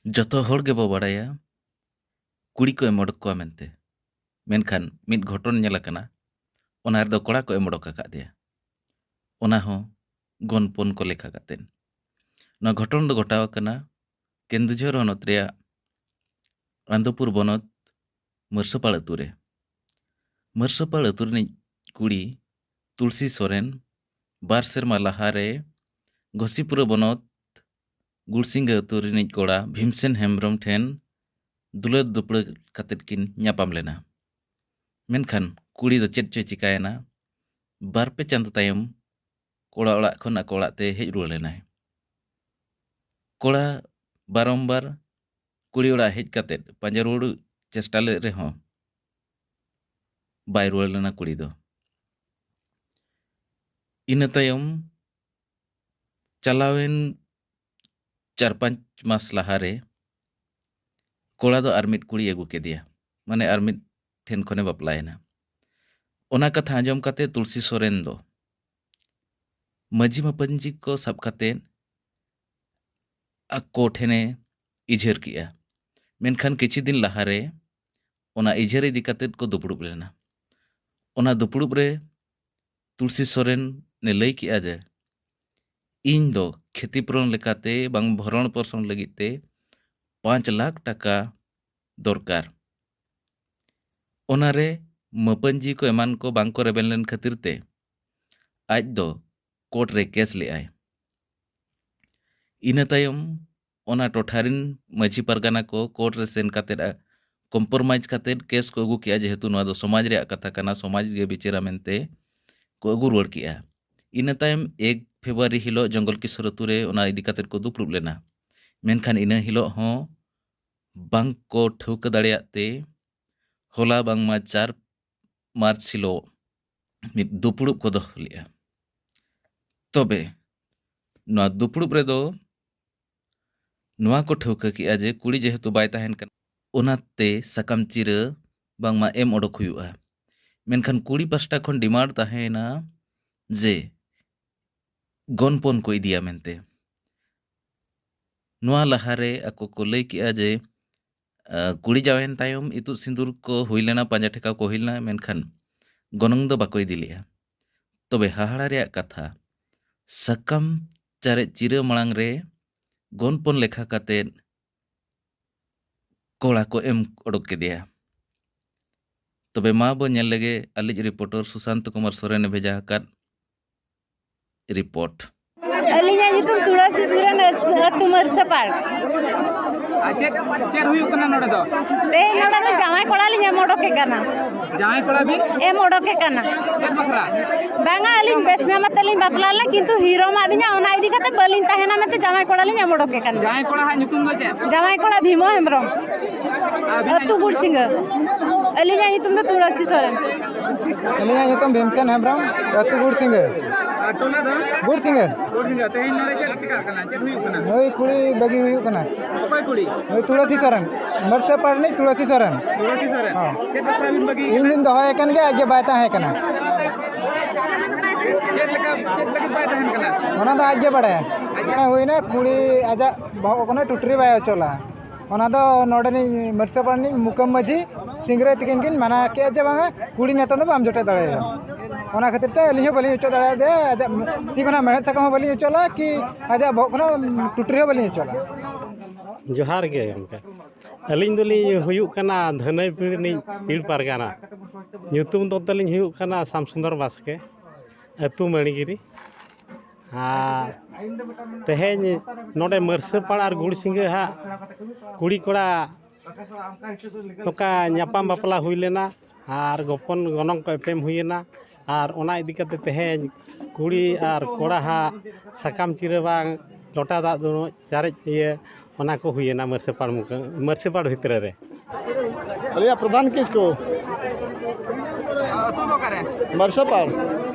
जतो हर के बो बाड़ाया कुड़ी को एम ओडक मेनते मेनखान मिद घटन नेलाकना ओना रेदो कोड़ा को एम ओडक आकादेया ओना हो गनपन को लेखा कातेन ना घटन दो घटाव कना केंदुझर हनत रेया आंदोपुर बनत मरसोपाल अतुरे मरसोपाल अतुर कुड़ी तुलसी सोरेन बार सेरमा लाहारे घसीपुरा बनत गुड़सिंगा अतुर कोड़ा भीमसेन हेम्ब्रम ठेन दुलर दुपड़ कातेद किन ᱧᱟᱯᱟᱢ लेना मेनखान कुड़ी दो चेद चोय चिकायना बारपे चांद तायम कोड़ा ओड़ा खन आको ओड़ा ते हेज रुवाड़ लेनाय कोड़ा बारंबार कुड़ी ओड़ा हेज कातेद पांजा रुवाड़ चेष्टा ले रेहो बाय रुवाड़ लेना कुड़ी दो इना तायम चलावेन 4-5 मास लाहारे कोड़ा दो आरमिट कुड़ी एगु केदिया माने आरमिट ठेन खने बापलायना ओना कथा आंजम काते तुलसी सोरेन दो मजी मापंजी को सब काते आको ठेने इजहर किया मेनखान किछि दिन लाहारे ओना इजहर इदी काते को दुपुड़ुब लेना ओना दुपुड़ुब रे तुलसी सोरेन ने लई किया जे इन दो क्षतिपूरण लेकाते बांग भरण पोषण लगिते 5 लाख टाका दरकार ओनारे मपंजी को एमान को बांग को रेबेन लेन खातिर ते आज दो कोर्ट रे केस ले आए इना तायम ओना टोठारिन मझी परगाना को कोर्ट रे सेन काते कम्प्रोमाइज काते केस को अगु किया जेहेतु नोआ दो समाज रे कथा कना समाज गे बिचेरा मेनते को अगु रुवाड़ किया इना तायम 1 फेब्रुआरी हिलो जंगल किशोर अतुरे ओना इदी काते को दुपुड़ुब लेना मेनखान इना हिलो हो बांग को ठौका दाड़ेयाते होला बांगमा 4 मार्च हिलो मिद दुपुड़ुब को दोह लिया तबे नोआ दुपुड़ुब रे दो नोआ को ठौका किया जे कुड़ी जेहेतु बाय ताहेन कन ओनाते सकाम चिरा बांगमा एम ओडक हुयुआ मेनखान कुड़ी पास्टा खन डिमांड ताहेना जे गनपन को इदिया मेनते नोआ लाहारे आको को लई किया जे कुड़ी जावेन तायम इतु सिंदूर को हुई लेना पांजा ठेका को हुई लेना मेनखान गनंग दो बाको इदी लिया तबे हाहाड़ा रे कथा सकाम चारे चिरा मांग रे गनपन लेखा काते कोड़ा को एम ओडक केदिया तबे मा बो नेल लेगे आलिज रिपोर्टर सुशांत कुमार सोरेन भेजा हकात रिपोर्ट अलिया युतुम तुलसी सुरेन अतु मरसपाल चेर हुई कना नोडे दो ते नोडे दो जामाय कोड़ा लिन एम ओडके कना जाय कोड़ा भी एम ओडके कना चेर बखरा बांगा अलिन बेसना मतलिन बापला ले किंतु हीरो मा दिना ओना इदी कते बलिन ताहेना मते जामाय कोड़ा लिन एम ओडके कना जाय कोड़ा हा नुतुम दो चे जामाय कोड़ा भीमो हेम्ब्रम अतु गुड़सिंग अलिया युतुम दो तुलसी सोरेन अलिया युतुम भीमसेन हेम्ब्रम अतु गुड़सिंग टोला दो गुड़सिंग तेही नोडे चे टिका कना चे हुई कना ओई कुड़ी बगी हुई कना ओपय कुड़ी ओई तुलसी सोरेन मरसोपाल नहीं तुलसी सोरेन हां चे बखरा बिन बगी इन दिन दो है कन के आगे बाता है कना चे लगे बाय तहन कना ओना दो आगे बढ़े ओना हुई ना कुड़ी आजा कोना टुटरी बाय चला ओना दो नोडे नहीं मरसोपाल नहीं मुकम मजी सिंगरे तिकिन किन मना के जे बांगा कुड़ी नेता दो बाम जोटे दड़े ओना खातिर ते अलिह बलि उचो दाड़ा दे आजा ती कोना मेहनत सका बलि उचोला कि आजा भोकना टुटरी बलि उचोला जोहार गे गमके अलिन दोली हुयुक कना धनई पीड़नी पीड़ पारगाना ᱧᱩᱛᱩᱢ ᱫᱚ ᱛᱟᱹᱞᱤᱧ ᱦᱩᱭᱩᱜ ᱠᱟᱱᱟ ᱥᱟᱢᱥᱩᱱᱫᱚᱨ ᱵᱟᱥᱠᱮ ᱟᱹᱛᱩ ᱢᱟᱹᱲᱤᱜᱤᱨᱤ ᱟᱨ ᱛᱮᱦᱮᱧ ᱱᱚᱰᱮ ᱢᱟᱹᱨᱥᱟᱹᱯᱟᱲ ᱟᱨ ᱜᱩᱲᱥᱤᱝᱜᱟᱹ ᱦᱟᱸᱜ ᱠᱩᱲᱤ ᱠᱚᱲᱟ ᱱᱚᱝᱠᱟ ᱧᱟᱯᱟᱢ ᱵᱟᱯᱞᱟ ᱦᱩᱭ ᱞᱮᱱᱟ ᱟᱨ ᱜᱚᱯᱚᱱ ᱜᱚᱱᱚᱝ ᱠᱚ ᱮᱯᱮᱢ ᱦᱩᱭᱮᱱᱟ ᱟᱨ ᱚᱱᱟ ᱤᱫᱤ ᱠᱟᱛᱮ ᱛᱮᱦᱮᱧ ᱠᱩᱲᱤ ᱟᱨ ᱠᱚᱲᱟ ᱦᱟᱸᱜ ᱥᱟᱠᱟᱢ ᱪᱤᱨᱟᱹ ᱵᱟᱝ ᱞᱚᱴᱟ ᱫᱟᱜ ᱫᱩᱱᱩᱡ ᱪᱟᱨᱮᱡ ᱚᱱᱟ ᱠᱚ ᱦᱩᱭᱮᱱᱟ ᱢᱟᱹᱨᱥᱟᱹᱯᱟᱲ ᱵᱷᱤᱛᱨᱤ ᱨᱮ अलिया प्रधान किसको अतु दो करे मरसोपाल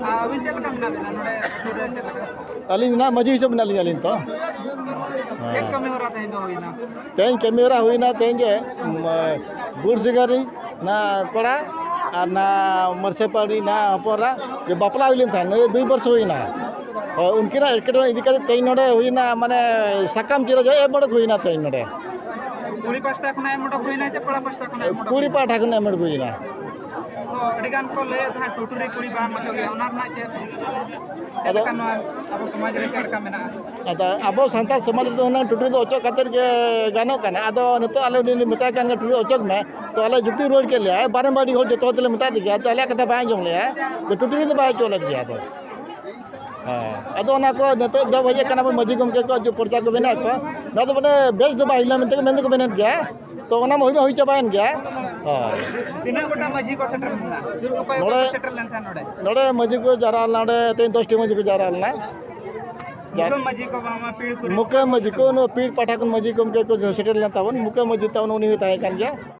अबिन चे लगा मिना नोडे अलिन ना मजी हिसाब ना लिया लिन तो चेक कमी हो रहा था हिंदू होइना तेज कैमरा हुईना तेज गुड़ सिगारी ना कोड़ा और ना मरसेपाड़ी ना हपरा जो बापला हुई था 2 वर्ष हुईना उनकिना एटकेटोने इदी कते तेज नोडे हुईना माने साकाम चिरा जो ए बड़क हुईना तेज नोडे कुड़ी पास्टा खना एमडो होइना चे पड़ा पास्टा खना एमडो कुड़ी पाठा खन एमड़ हुईना तो अडिगान को ले था टुटुरी कुड़ी बांग मचो गया ओना ना चे अदो अब समाज रे चड़का मेना अदा अब सानताल समाज दो ना टुटुरी दो ओचो खातिर के गानो कना अदो नतो आले उनी मता कान टुटुरी ओचोक में तो आले जुक्ति रोड के ले बारंबारी हो जतो तले मता दिया तो आले कथा बाय जों ले तो टुटुरी तो बाय चोले दिया तो अदो ना को नतो दो बजे कना मजी गमके को जो पर्चा को बेना को ना तो बने बेस दो बाय इला मेनते मेन को बेन गया तो ओना होई होई चबायन गया तिना गोटा मजी को सेटल ना कोई नोड़े सेटल लेन था नोड़े नोड़े मजी को जारा नाडे 10 मजी को जारा ना मुकम मजी को बामा पीड़ कुरी मुके मजी को नो पीड़ पाठा को मजी को के को सेटल लेन तावन मुके मजी तावन उनी ताय कान गया